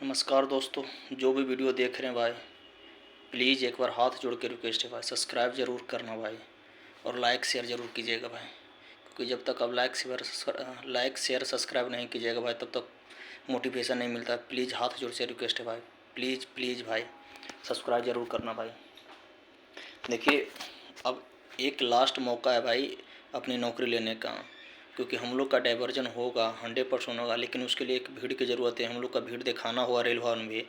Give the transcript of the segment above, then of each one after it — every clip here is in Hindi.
नमस्कार दोस्तों, जो भी वीडियो देख रहे हैं भाई, प्लीज़ एक बार हाथ जोड़ के रिक्वेस्ट है भाई, सब्सक्राइब ज़रूर करना भाई और लाइक शेयर ज़रूर कीजिएगा भाई। क्योंकि जब तक आप लाइक शेयर सब्सक्राइब नहीं कीजिएगा भाई, तब तक मोटिवेशन नहीं मिलता। प्लीज़ हाथ जोड़ से रिक्वेस्ट है भाई, प्लीज़ प्लीज़ भाई सब्सक्राइब ज़रूर करना भाई। देखिए, अब एक लास्ट मौका है भाई अपनी नौकरी लेने का, क्योंकि हम लोग का डाइवर्जन होगा 100% होगा, लेकिन उसके लिए एक भीड़ की ज़रूरत है। हम लोग का भीड़ दिखाना हुआ रेल भवन में,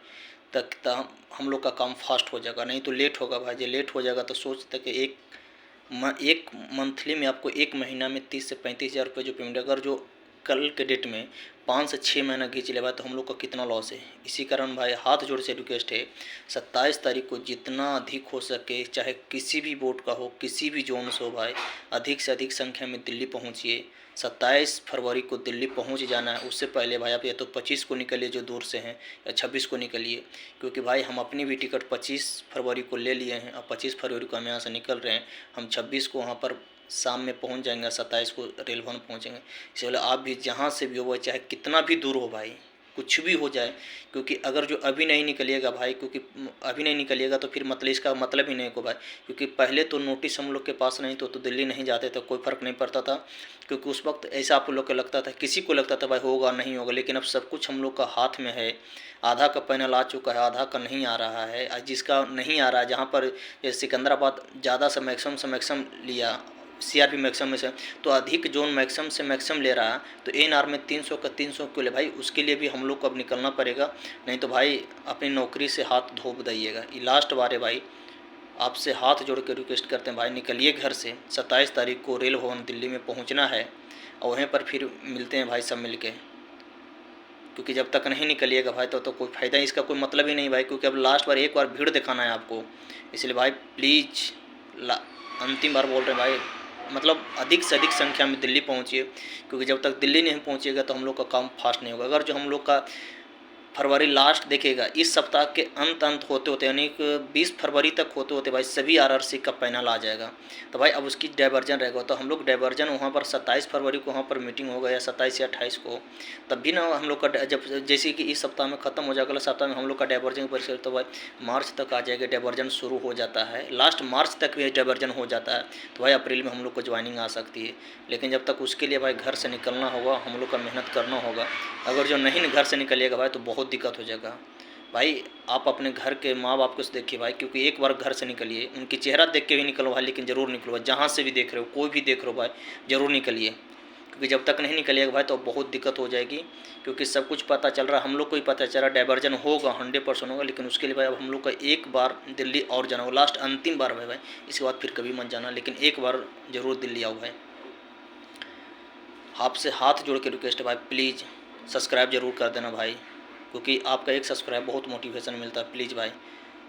तक हम लोग का काम फास्ट हो जाएगा, नहीं तो लेट होगा भाई। जो लेट हो जाएगा तो सोचते कि एक मंथली में आपको एक महीना में 30 से 35 हज़ार रुपये जो पेमेंट, अगर जो कल के डेट में 5 से 6 महीना खींच ले भाई, तो हम लोग का कितना लॉस है। इसी कारण भाई हाथ जोड़ से रिक्वेस्ट है, 27 तारीख को जितना अधिक हो सके, चाहे किसी भी बोर्ड का हो, किसी भी जोन से हो भाई, अधिक से अधिक संख्या में दिल्ली पहुंचिए। 27 फरवरी को दिल्ली पहुंच जाना है। उससे पहले भाई आप या तो 25 को निकलिए जो दूर से हैं, या 26 को निकलिए, क्योंकि भाई हम अपनी भी टिकट 25 फरवरी को ले लिए हैं। अब 25 फरवरी को हम यहाँ से निकल रहे हैं, हम 26 को वहाँ पर शाम में पहुँच जाएंगे, 27 को रेल भवन पहुँचेंगे। इसलिए आप भी जहाँ से भी हो, चाहे कितना भी दूर हो भाई, कुछ भी हो जाए, क्योंकि अगर जो अभी नहीं निकलिएगा भाई, क्योंकि अभी नहीं निकलिएगा तो फिर मतलब इसका मतलब ही नहीं को भाई। क्योंकि पहले तो नोटिस हम लोग के पास नहीं तो दिल्ली नहीं जाते तो कोई फ़र्क नहीं पड़ता था, क्योंकि उस वक्त ऐसा आप लोग को लगता था, किसी को लगता था भाई होगा नहीं होगा। लेकिन अब सब कुछ हम लोग का हाथ में है। आधा का पैनल आ चुका है, आधा का नहीं आ रहा है। जिसका नहीं आ रहा है, जहाँ पर सिकंदराबाद ज़्यादा से मैक्सिमम लिया, सीआरपी मैक्सिमम में से, तो अधिक जोन मैक्सिमम से मैक्सिमम ले रहा है, तो एनआर में 300 का 300 क्यों ले भाई। उसके लिए भी हम लोग को अब निकलना पड़ेगा, नहीं तो भाई अपनी नौकरी से हाथ धो दीजिएगा। ये लास्ट बार है भाई, आपसे हाथ जोड़ के रिक्वेस्ट करते हैं भाई, निकलिए घर से। 27 तारीख को रेल भवन दिल्ली में पहुंचना है, और वहीं पर फिर मिलते हैं भाई सब मिल के। क्योंकि जब तक नहीं निकलिएगा भाई तो कोई फ़ायदा ही, इसका कोई मतलब ही नहीं भाई। क्योंकि अब लास्ट बार एक बार भीड़ दिखाना है आपको, इसलिए भाई प्लीज़ अंतिम बार बोल रहे हैं भाई, मतलब अधिक से अधिक संख्या में दिल्ली पहुंचिए। क्योंकि जब तक दिल्ली नहीं पहुंचेगा तो हम लोग का काम फास्ट नहीं होगा। अगर जो हम लोग का फरवरी लास्ट देखिएगा, इस सप्ताह के अंत होते होते, यानी 20 फरवरी तक होते होते भाई सभी आरआरसी का पैनल आ जाएगा। तो भाई अब उसकी डाइवर्जन रहेगा, तो हम लोग डाइवर्जन वहाँ पर 27 फरवरी को वहाँ पर मीटिंग होगा, या 27 या 28 को, तब भी ना हम लोग का जब जैसे कि इस सप्ताह में ख़त्म हो जाएगा, अगले सप्ताह में हम लोग का डाइवर्जन परिसर, तो भाई मार्च तक आ जाएगा। डाइवर्जन शुरू हो जाता है, लास्ट मार्च तक भी डाइवर्जन हो जाता है, तो भाई अप्रैल में हम लोग को ज्वाइनिंग आ सकती है। लेकिन जब तक उसके लिए भाई घर से निकलना होगा, हम लोग का मेहनत करना होगा। अगर जो नहीं घर से निकलिएगा भाई तो बहुत दिक्कत हो जाएगा भाई। आप अपने घर के माँ बाप को देखिए भाई, क्योंकि एक बार घर से निकलिए, उनकी चेहरा देख के भी निकलो भाई, लेकिन ज़रूर निकलो भाई। जहाँ से भी देख रहे हो, कोई भी देख रहे हो भाई, ज़रूर निकलिए। क्योंकि जब तक नहीं निकलिएगा भाई तो बहुत दिक्कत हो जाएगी। क्योंकि सब कुछ पता चल रहा है, हम लोग को ही पता चल रहा है डाइवर्जन होगा, 100% होगा। लेकिन उसके लिए भाई अब हम लोग का एक बार दिल्ली और जाना होगा, लास्ट अंतिम बार भाई। इसके बाद फिर कभी मत जाना, लेकिन एक बार ज़रूर दिल्ली आओ भाई। आपसे हाथ जोड़ के रिक्वेस्ट है भाई, प्लीज़ सब्सक्राइब ज़रूर कर देना भाई, क्योंकि आपका एक सब्सक्राइब बहुत मोटिवेशन मिलता है। प्लीज़ भाई,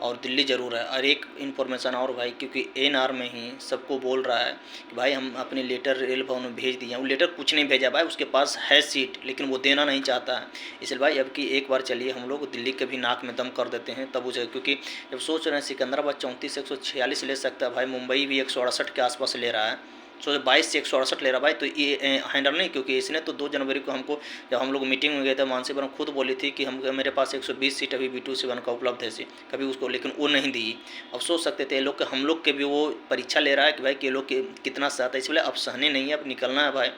और दिल्ली ज़रूर है। और एक इन्फॉर्मेशन और भाई, क्योंकि एनआर में ही सबको बोल रहा है कि भाई हम अपने लेटर रेल भवन में भेज दिए। वो लेटर कुछ नहीं भेजा भाई, उसके पास है सीट, लेकिन वो देना नहीं चाहता है। इसलिए भाई अब की एक बार चलिए हम लोग दिल्ली के भी नाक में दम कर देते हैं, तब उसे, क्योंकि जब सोच रहे हैं सिकंदराबाद 34 से 146 ले सकता है भाई, मुंबई भी 168 के आसपास ले रहा है, 22 से 168 ले रहा भाई। तो ये हैंडल नहीं, क्योंकि इसने तो 2 जनवरी को हमको, जब हम लोग मीटिंग में गए थे, मानसी बरम खुद बोली थी कि हम मेरे पास 120 सीट अभी B2C1 का उपलब्ध है से कभी उसको, लेकिन वो नहीं दी। अब सोच सकते थे ये लोग, हम लोग के भी वो परीक्षा ले रहा है कि भाई कि ये लोग कितना सहता है। इसलिए अब सहने नहीं है, अब निकलना है भाई।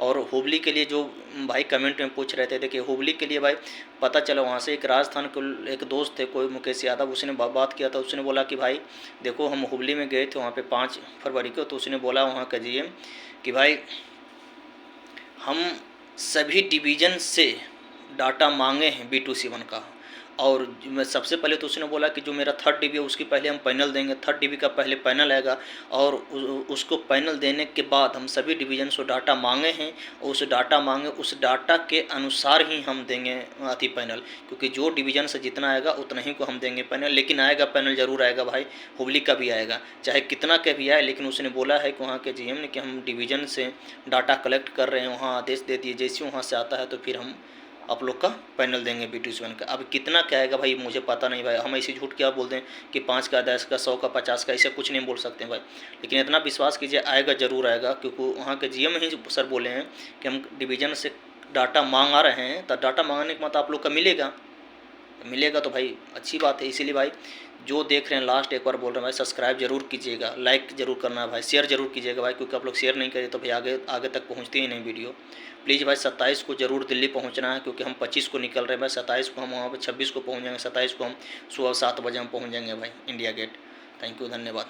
और हुबली के लिए जो भाई कमेंट में पूछ रहे थे, देखिए हुबली के लिए भाई पता चला, वहाँ से एक राजस्थान को एक दोस्त थे कोई मुकेश यादव, उसने बात किया था। उसने बोला कि भाई देखो हम हुबली में गए थे वहाँ पे 5 फरवरी को, तो उसने बोला वहाँ का GM कि भाई हम सभी डिवीज़न से डाटा मांगे हैं B2C1 का। और मैं सबसे पहले तो उसने बोला कि जो मेरा 3rd DB है उसकी पहले हम पैनल देंगे, 3rd DB का पहले पैनल आएगा, और उसको पैनल देने के बाद हम सभी डिवीज़न से डाटा मांगे हैं, और उस डाटा के अनुसार ही हम देंगे अति पैनल। क्योंकि जो डिवीज़न से जितना आएगा उतना ही को हम देंगे पैनल, लेकिन आएगा पैनल ज़रूर आएगा भाई, हुबली का भी आएगा, चाहे कितना का भी आए। लेकिन उसने बोला है कि वहाँ के GM ने कि हम डिवीज़न से डाटा कलेक्ट कर रहे हैं, वहाँ आदेश दे दिए, जैसे वहाँ से आता है तो फिर हम आप लोग का पैनल देंगे B2C1 का। अब कितना क्या आएगा भाई मुझे पता नहीं भाई, हम ऐसे झूठ क्या बोल दें कि 5 का 10 का 100 का 50 का, ऐसे कुछ नहीं बोल सकते भाई। लेकिन इतना विश्वास कीजिए आएगा ज़रूर आएगा, क्योंकि वहाँ के GM ही सर बोले हैं कि हम डिवीज़न से डाटा मांग आ रहे हैं, तो डाटा मांगने के मतलब आप लोग का मिलेगा। मिलेगा तो भाई अच्छी बात है। इसीलिए भाई जो देख रहे हैं लास्ट एक बार बोल रहे हैं भाई, सब्सक्राइब जरूर कीजिएगा, लाइक जरूर करना भाई, शेयर जरूर कीजिएगा भाई, क्योंकि आप लोग शेयर नहीं करें तो भाई आगे आगे तक पहुँचती ही नहीं वीडियो। प्लीज़ भाई 27 को जरूर दिल्ली पहुँचना है, क्योंकि हम 25 को निकल रहे हैं भाई, 27 को हम वहाँ पर 26 को पहुँच जाएंगे, 27 को हम सुबह 7 बजे हम पहुँच जाएंगे भाई इंडिया गेट। थैंक यू, धन्यवाद।